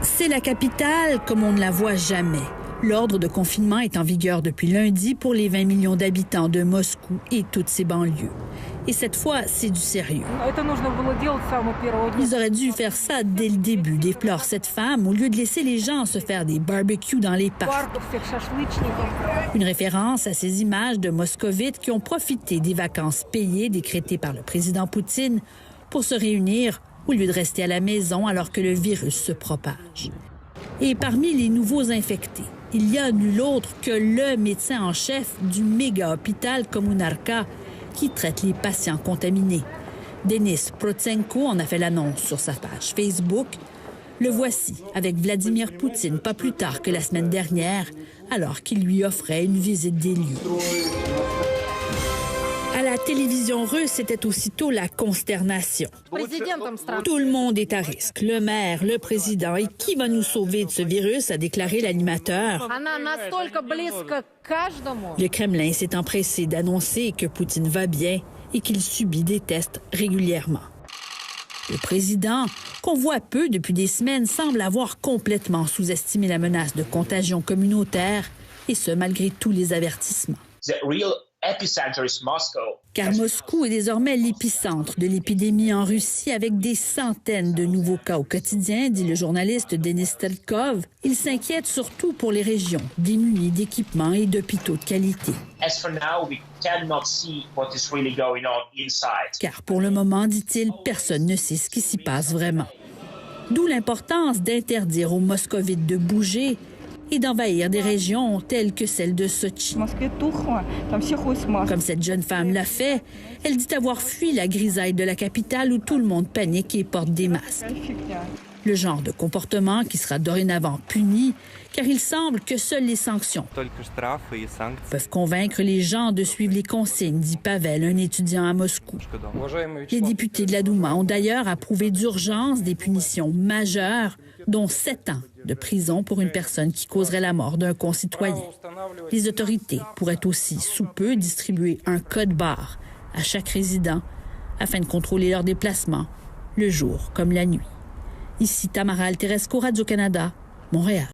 C'est la capitale comme on ne la voit jamais. L'ordre de confinement est en vigueur depuis lundi pour les 20 millions d'habitants de Moscou et toutes ses banlieues. Et cette fois, c'est du sérieux. Ils auraient dû faire ça dès le début, déplore cette femme, au lieu de laisser les gens se faire des barbecues dans les parcs. Une référence à ces images de moscovites qui ont profité des vacances payées décrétées par le président Poutine pour se réunir au lieu de rester à la maison alors que le virus se propage. Et parmi les nouveaux infectés, il y a nul autre que le médecin en chef du méga-hôpital Kommunarka qui traite les patients contaminés. Denis Protsenko en a fait l'annonce sur sa page Facebook. Le voici avec Vladimir Poutine pas plus tard que la semaine dernière, alors qu'il lui offrait une visite des lieux. À la télévision russe, c'était aussitôt la consternation. Tout le monde est à risque. Le maire, le président. Et qui va nous sauver de ce virus, a déclaré l'animateur. Le Kremlin s'est empressé d'annoncer que Poutine va bien et qu'il subit des tests régulièrement. Le président, qu'on voit peu depuis des semaines, semble avoir complètement sous-estimé la menace de contagion communautaire, et ce, malgré tous les avertissements. Car Moscou est désormais l'épicentre de l'épidémie en Russie avec des centaines de nouveaux cas au quotidien, dit le journaliste Denis Stelkov. Il s'inquiète surtout pour les régions démunies d'équipements et d'hôpitaux de qualité. Car pour le moment, dit-il, personne ne sait ce qui s'y passe vraiment. D'où l'importance d'interdire aux moscovites de bouger et d'envahir des régions telles que celle de Sochi. Comme cette jeune femme l'a fait, elle dit avoir fui la grisaille de la capitale où tout le monde panique et porte des masques. Le genre de comportement qui sera dorénavant puni, car il semble que seules les sanctions peuvent convaincre les gens de suivre les consignes, dit Pavel, un étudiant à Moscou. Les députés de la Douma ont d'ailleurs approuvé d'urgence des punitions majeures, dont 7 ans de prison pour une personne qui causerait la mort d'un concitoyen. Les autorités pourraient aussi, sous peu, distribuer un code barre à chaque résident afin de contrôler leurs déplacements, le jour comme la nuit. Ici Tamara Alteresco, Radio-Canada, Montréal.